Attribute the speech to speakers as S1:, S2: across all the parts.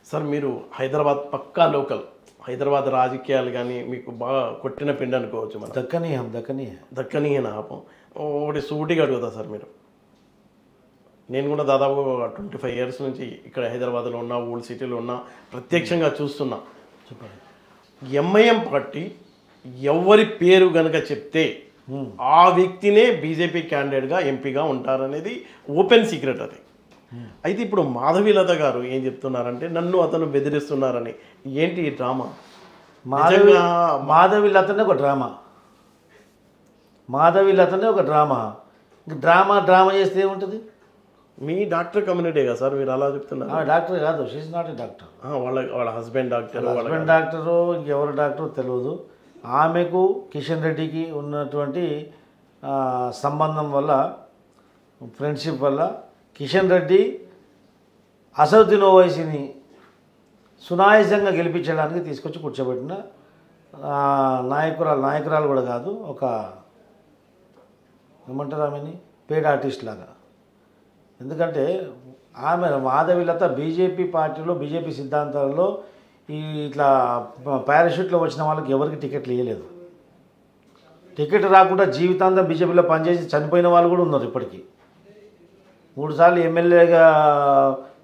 S1: Sir మీరు హైదరాబాద్ పక్కా local. Hyderabad రాజకీయాలు కానీ మీకు బాగా కొట్టిన పిండి అనుకోవచ్చు మనం. దక్కనీయ పాపం. ఒకటి సూటిగా అడుగుతా సార్ మీరు. నేను కూడా దాదాపు 25 ఇయర్స్ నుంచి ఇక్కడ హైదరాబాద్లో ఉన్నా, ఓల్డ్ సిటీలో ఉన్నా, ప్రత్యక్షంగా చూస్తున్నా.
S2: చెప్పండి.
S1: ఎంఐఎం పార్టీ ఎవరి పేరు కనుక చెప్తే ఆ వ్యక్తినే బీజేపీ క్యాండిడేట్గా ఎంపీగా ఉంటారనేది ఓపెన్ సీక్రెట్ అది. అయితే ఇప్పుడు మాధవీలత గారు ఏం చెప్తున్నారంటే నన్ను అతను బెదిరిస్తున్నారని. ఏంటి ఈ డ్రామా?
S2: మాధవీలతనే ఒక డ్రామా. మాధవీలతనే ఒక డ్రామా. డ్రామా చేస్తే ఏముంటుంది?
S1: మీ డాక్టర్ కమ్యూనిటీ కదా సార్, మీరు అలా చెప్తున్నారు.
S2: డాక్టర్ కాదు, షీఈ్ నాట్ ఏ డాక్టర్.
S1: వాళ్ళ హస్బెండ్ డాక్టర్.
S2: హస్బెండ్ డాక్టరు ఇంకెవరు డాక్టరో తెలియదు. ఆమెకు కిషన్ రెడ్డికి ఉన్నటువంటి సంబంధం వల్ల, ఫ్రెండ్షిప్ వల్ల కిషన్ రెడ్డి అసదుద్దీన్ ఓవైసీని సునాయాసంగా గెలిపించడానికి తీసుకొచ్చి కూర్చోబెట్టిన నాయకురాలు కూడా కాదు, ఒక ఏమంటారు ఆమెని, పేడ్ ఆర్టిస్ట్ లాగా. ఎందుకంటే ఆమె మాధవీలత బీజేపీ పార్టీలో, బీజేపీ సిద్ధాంతాలలో ఇట్లా పారాషూట్లో వచ్చిన వాళ్ళకి ఎవరికి టికెట్లు ఇవ్వలేదు. టికెట్ రాకుండా జీవితాంతం బీజేపీలో పనిచేసి చనిపోయిన వాళ్ళు కూడా ఉన్నారు. ఇప్పటికీ 3 సార్లు ఎమ్మెల్యేగా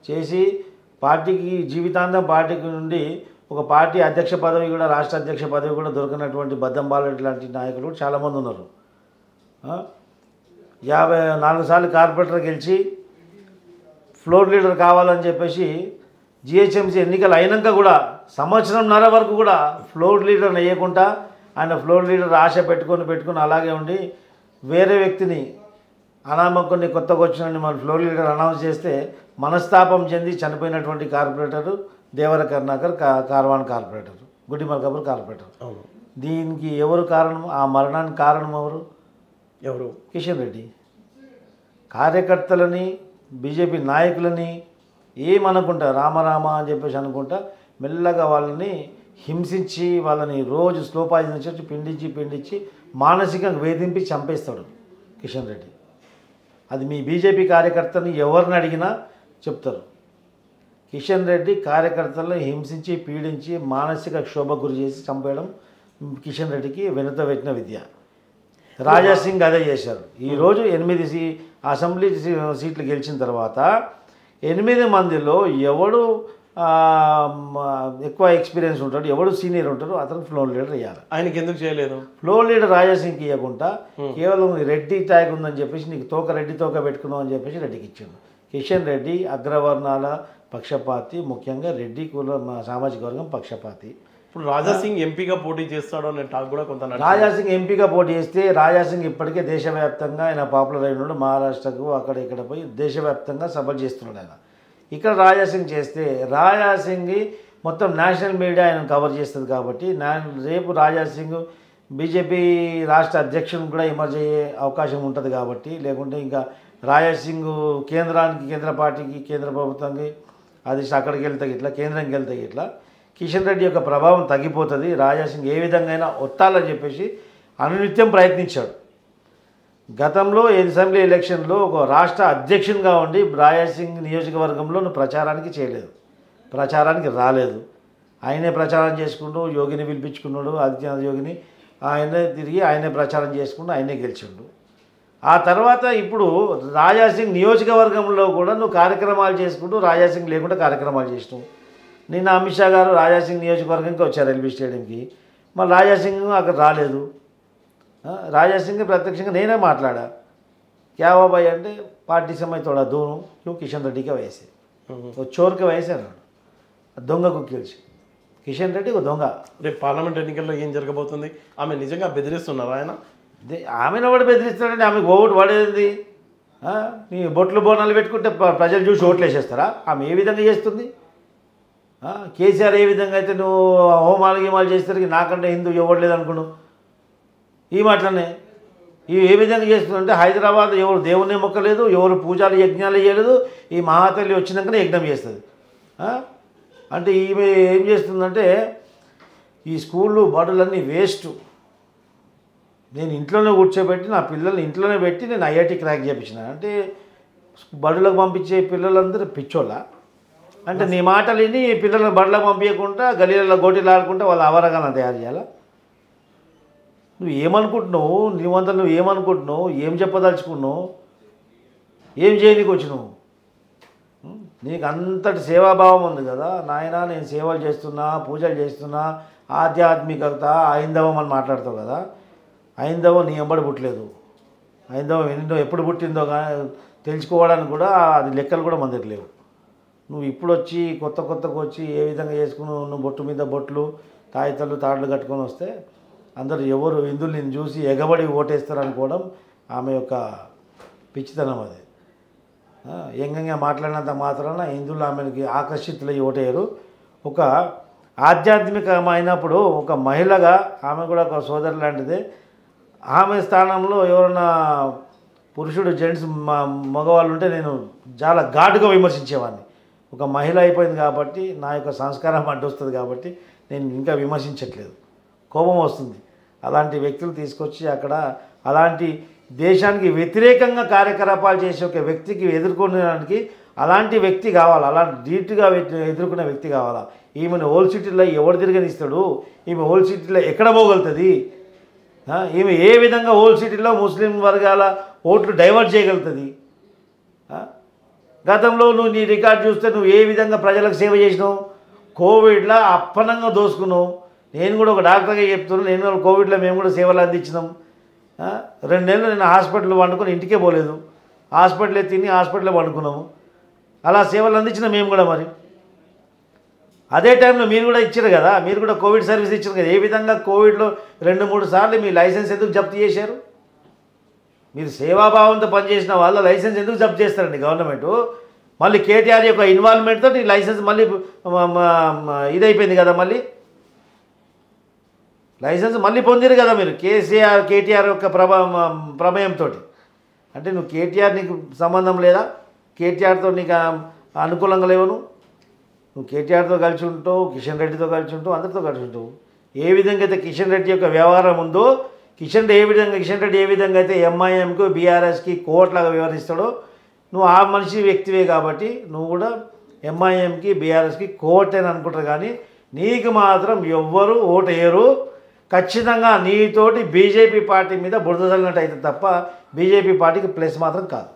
S2: చేసి పార్టీకి జీవితాంతం పార్టీకి నుండి ఒక పార్టీ అధ్యక్ష పదవి కూడా, రాష్ట్ర అధ్యక్ష పదవి కూడా దొరికినటువంటి బద్దం బాలరెడ్డి లాంటి నాయకులు చాలామంది ఉన్నారు. 54 సార్లు కార్పొరేటర్ గెలిచి ఫ్లోర్ లీడర్ కావాలని చెప్పేసి జిహెచ్ఎంసీ ఎన్నికలు అయినాక కూడా సంవత్సరంన్నర వరకు కూడా ఫ్లోర్ లీడర్ని వేయకుండా ఆయన ఫ్లోర్ లీడర్ ఆశ పెట్టుకొని అలాగే ఉండి వేరే వ్యక్తిని అనామకుని కొత్తగా వచ్చిన మన ఫ్లోర్ లీడర్ అనౌన్స్ చేస్తే మనస్తాపం చెంది చనిపోయినటువంటి కార్పొరేటరు దేవర కరుణాకర్, కార్వాన్ కార్పొరేటర్, గుడ్డి మల్కాపూర్ కార్పొరేటర్. దీనికి ఎవరు కారణం? ఆ మరణానికి కారణం ఎవరు? కిషన్ రెడ్డి. కార్యకర్తలని, బీజేపీ నాయకులని ఏమనుకుంటా రామ అని చెప్పేసి అనుకుంటా మెల్లగా వాళ్ళని హింసించి, వాళ్ళని రోజు స్లో పాయిజన్ ఇచ్చి పిండించి మానసికంగా వేధింపి చంపేస్తాడు కిషన్ రెడ్డి. అది మీ బీజేపీ కార్యకర్తని ఎవరిని అడిగినా చెప్తారు. కిషన్ రెడ్డి కార్యకర్తలను హింసించి, పీడించి, మానసిక క్షోభ గురి చేసి చంపేయడం కిషన్ రెడ్డికి వెనుత పెట్టిన విద్య. రాజాసింగ్ అదే చేశారు. ఈరోజు 8 అసెంబ్లీ సీట్లు గెలిచిన తర్వాత 8 మందిలో ఎవడు ఎక్కువ ఎక్స్పీరియన్స్ ఉంటాడు, ఎవడు సీనియర్ ఉంటాడు, అతను ఫ్లోర్ లీడర్ ఇవ్వాలి.
S1: ఆయనకి ఎందుకు చేయలేదు?
S2: ఫ్లోర్ లీడర్ రాజాసింగ్కి ఇవ్వకుండా కేవలం రెడ్డి ట్యాగ్ ఉందని చెప్పేసి, నీకు రెడ్డి తోక పెట్టుకున్నావు అని చెప్పేసి రెడ్డికి ఇచ్చాడు. కిషన్ రెడ్డి అగ్రవర్ణాల పక్షపాతి, ముఖ్యంగా రెడ్డి కుల సామాజిక వర్గం పక్షపాతి.
S1: ఇప్పుడు రాజాసింగ్ ఎంపీగా పోటీ చేస్తాడు అనే టాక్ కూడా కొంత.
S2: రాజాసింగ్ ఎంపీగా పోటీ చేస్తే రాజాసింగ్ ఇప్పటికే దేశవ్యాప్తంగా ఆయన పాపులర్ అయినాడు. మహారాష్ట్రకు అక్కడ ఇక్కడ పోయి దేశవ్యాప్తంగా సభలు చేస్తున్నాడు ఆయన. ఇక్కడ రాజాసింగ్ చేస్తే రాజాసింగ్ మొత్తం నేషనల్ మీడియా ఆయన కవర్ చేస్తుంది. కాబట్టి రేపు రాజాసింగ్ బీజేపీ రాష్ట్ర అధ్యక్షుని కూడా ఎమర్జ్ అయ్యే అవకాశం ఉంటుంది. కాబట్టి లేకుంటే ఇంకా రాజాసింగ్ కేంద్ర పార్టీకి, కేంద్ర ప్రభుత్వానికి అది అక్కడికి వెళ్తే ఇట్లా, కేంద్రంకి వెళ్తే ఇట్లా కిషన్ రెడ్డి యొక్క ప్రభావం తగ్గిపోతుంది. రాజాసింగ్ ఏ విధంగా అయినా ఒత్తాలని చెప్పేసి అనునిత్యం ప్రయత్నించాడు. గతంలో అసెంబ్లీ ఎలక్షన్లో ఒక రాష్ట్ర అధ్యక్షునిగా ఉండి రాజాసింగ్ నియోజకవర్గంలో ప్రచారానికి చేయలేదు, ప్రచారానికి రాలేదు. ఆయనే ప్రచారం చేసుకుంటూ యోగిని పిలిపించుకున్నాడు, ఆదిత్యనాథ్ యోగిని. ఆయనే తిరిగి ఆయనే ప్రచారం చేసుకుంటూ ఆయనే గెలిచిండు. ఆ తర్వాత ఇప్పుడు రాజాసింగ్ నియోజకవర్గంలో కూడా నువ్వు కార్యక్రమాలు చేసుకుంటూ రాజాసింగ్ లేకుండా కార్యక్రమాలు చేసినావు. నిన్న అమిత్ షా గారు రాజాసింగ్ నియోజకవర్గంకి వచ్చారు, ఎల్బీ స్టేడియంకి. మళ్ళీ రాజాసింగ్ అక్కడ రాలేదు. రాజాసింగ్ ప్రత్యక్షంగా నేనే మాట్లాడా, క్యా బాబాయ్ అంటే పార్టీ సమయ తోడా దోను క్యూ కిషన్ రెడ్డికి వయసే చోరుకి వయసే అన్నాడు. దొంగకు గెలిచి కిషన్ రెడ్డి ఒక దొంగ.
S1: రేపు పార్లమెంట్ ఎన్నికల్లో ఏం జరగబోతుంది? ఆమె నిజంగా బెదిరిస్తున్నారు ఆయన?
S2: ఆమెను కూడా బెదిరిస్తాడంటే ఆమెకు ఓటు పడేది. నీ బొట్లు బోనాలు పెట్టుకుంటే ప్రజలు చూసి ఓట్లు వేసేస్తారా? ఆమె ఏ విధంగా చేస్తుంది? కేసీఆర్ ఏ విధంగా అయితే నువ్వు హోమాలు గీమాలు చేస్తారు, నాకంటే హిందూ ఎవరు లేదనుకున్నావు. ఈ మాటలనే ఏ విధంగా చేస్తుందంటే హైదరాబాద్ ఎవరు దేవుని మొక్కలేదు, ఎవరు పూజలు యజ్ఞాలు చేయలేదు. ఈ మహాతల్లి వచ్చినాకనే యజ్ఞం చేస్తుంది. అంటే ఈమె ఏం చేస్తుందంటే ఈ స్కూళ్ళు బడులన్నీ వేస్ట్. నేను ఇంట్లోనే కూర్చోబెట్టి నా పిల్లల్ని ఇంట్లోనే పెట్టి నేను ఐఐటి క్రాక్ చేయించిన అంటే బడులకు పంపించే పిల్లలందరూ పిచ్చోళ్ళ. అంటే నీ మాటలు విని పిల్లలను బడిలో పంపించకుండా గలీలలో గోటీలు ఆడుకుంటే వాళ్ళు అవరగానే తయారు చేయాలా? నువ్వు ఏమనుకుంటున్నావు? నీవంతా నువ్వు ఏమనుకుంటున్నావు? ఏం చెప్పదలుచుకున్నావు? ఏం చేయనీకి వచ్చినావు? నీకు అంతటి సేవాభావం ఉంది కదా నాయన, నేను సేవలు చేస్తున్నా, పూజలు చేస్తున్నా, ఆధ్యాత్మికత ఐందవం అని మాట్లాడతావు కదా. ఐందవం నీ ఎంబడి పుట్టలేదు. ఐందవం ఎప్పుడు పుట్టిందో కానీ తెలుసుకోవడానికి కూడా అది లెక్కలు కూడా మన దగ్గర లేవు. నువ్వు ఇప్పుడు వచ్చి కొత్తగా వచ్చి ఏ విధంగా చేసుకున్నావు? నువ్వు బొట్టు మీద బొట్లు, తాయితలు తాడులు కట్టుకొని వస్తే అందరూ ఎవరు హిందువులు నిన్ను చూసి ఎగబడి ఓటేస్తారనుకోవడం ఆమె యొక్క పిచ్చితనం. అది ఎంగంగా మాట్లాడినంత మాత్రాన హిందువులు ఆమెకి ఆకర్షితులై ఓటేయరు. ఒక ఆధ్యాత్మికమైనప్పుడు ఒక మహిళగా ఆమె కూడా ఒక సోదరు లాంటిదే. ఆమె స్థానంలో ఎవరైనా పురుషుడు జెంట్స్ మగవాళ్ళు ఉంటే నేను చాలా ఘాటుగా విమర్శించేవాడిని. ఒక మహిళ అయిపోయింది కాబట్టి నా యొక్క సంస్కారం అడ్డొస్తుంది కాబట్టి నేను ఇంకా విమర్శించట్లేదు. కోపం వస్తుంది. అలాంటి వ్యక్తులు తీసుకొచ్చి అక్కడ అలాంటి దేశానికి వ్యతిరేకంగా కార్యకలాపాలు చేసే ఒక వ్యక్తికి ఎదుర్కొనడానికి అలాంటి వ్యక్తి కావాలా? అలాంటి ధీటుగా ఎదుర్కొనే వ్యక్తి కావాలా? ఈమెను ఓల్డ్ సిటీలో ఎవడు తిరగనిస్తాడు? ఈమె ఓల్డ్ సిటీలో ఎక్కడ పోగలుగుతుంది? ఈమె ఏ విధంగా ఓల్డ్ సిటీలో ముస్లిం వర్గాల ఓట్లు డైవర్ట్ చేయగలుగుతుంది? గతంలో నువ్వు నీ రికార్డు చూస్తే నువ్వు ఏ విధంగా ప్రజలకు సేవ చేసినావు? కోవిడ్లో అప్పనంగా దోసుకున్నావు. నేను కూడా ఒక డాక్టర్గా చెప్తున్నాను. నేను కూడా కోవిడ్లో మేము కూడా సేవలు అందించినాం. 2 నెలలు నేను హాస్పిటల్లో వండుకొని ఇంటికే పోలేదు. హాస్పిటల్లో తిని హాస్పిటల్లో వండుకున్నాము. అలా సేవలు అందించిన మేము కూడా. మరి అదే టైంలో మీరు కూడా ఇచ్చారు కదా, మీరు కూడా కోవిడ్ సర్వీస్ ఇచ్చారు కదా. ఏ విధంగా కోవిడ్లో 2-3 సార్లు మీ లైసెన్స్ ఎందుకు జప్తు చేశారు? మీరు సేవాభావంతో పనిచేసిన వాళ్ళ లైసెన్స్ ఎందుకు జప్తు చేస్తారండి గవర్నమెంటు? మళ్ళీ కేటీఆర్ యొక్క ఇన్వాల్వ్మెంట్తో నీ లైసెన్స్ మళ్ళీ ఇదైపోయింది కదా. మళ్ళీ లైసెన్స్ మళ్ళీ పొందిరు కదా మీరు కేటీఆర్ యొక్క ప్రమేయంతో. అంటే నువ్వు కేటీఆర్ నీకు సంబంధం లేదా? కేటీఆర్తో నీకు అనుకూలంగా లేవు. నువ్వు కేటీఆర్తో కలిసి ఉంటావు, కిషన్ రెడ్డితో కలిసి ఉంటావు, అందరితో కలిసి ఉంటావు. ఏ విధంగా అయితే కిషన్ రెడ్డి యొక్క వ్యవహారం ఉందో, కిషన్ రెడ్డి ఏ విధంగా అయితే ఎంఐఎంకు బీఆర్ఎస్కి కోట్లాగా వ్యవహరిస్తాడో నువ్వు ఆ మనిషి వ్యక్తివే కాబట్టి నువ్వు కూడా ఎంఐఎంకి బీఆర్ఎస్కి కోటని అనుకుంటారు. కానీ నీకు మాత్రం ఎవ్వరు ఓటు వేయరు. ఖచ్చితంగా నీతోటి బీజేపీ పార్టీ మీద బురద చల్లినట్టు అయితే తప్ప బీజేపీ పార్టీకి ప్లస్ మాత్రం కాదు.